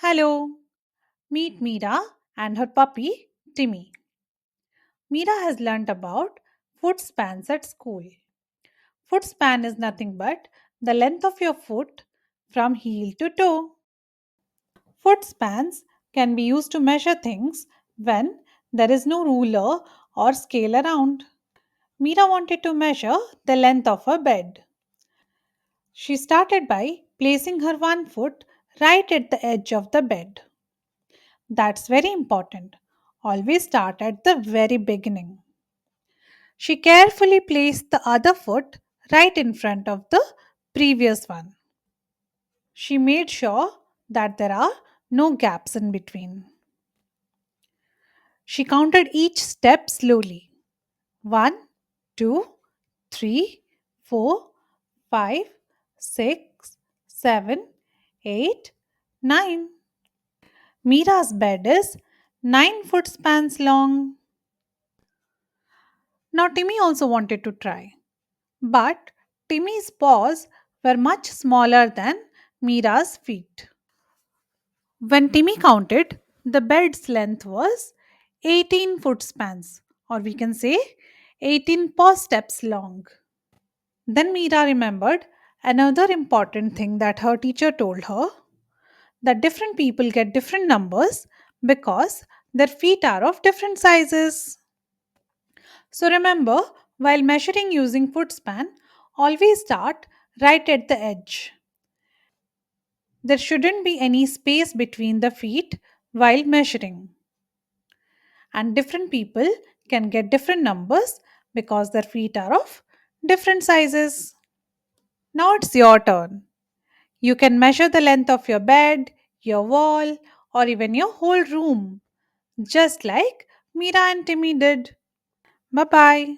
Hello, meet Meera and her puppy Timmy. Meera has learnt about foot spans at school. Foot span is nothing but the length of your foot from heel to toe. Foot spans can be used to measure things when there is no ruler or scale around. Meera wanted to measure the length of her bed. She started by placing her one foot right at the edge of the bed. That's very important. Always start at the very beginning. She carefully placed the other foot right in front of the previous one. She made sure that there are no gaps in between. She counted each step slowly. 1, 2, 3, 4, 5, 6, 7, 8, 9. Meera's bed is 9 foot spans long. Now Timmy also wanted to try. But Timmy's paws were much smaller than Meera's feet. When Timmy counted, the bed's length was 18 foot spans, or we can say 18 paw steps long. Then Meera remembered another important thing that her teacher told her, that different people get different numbers because their feet are of different sizes. So remember, while measuring using foot span, always start right at the edge. There shouldn't be any space between the feet while measuring. And different people can get different numbers because their feet are of different sizes. Now it's your turn. You can measure the length of your bed, your wall, or even your whole room, just like Meera and Timmy did. Bye bye.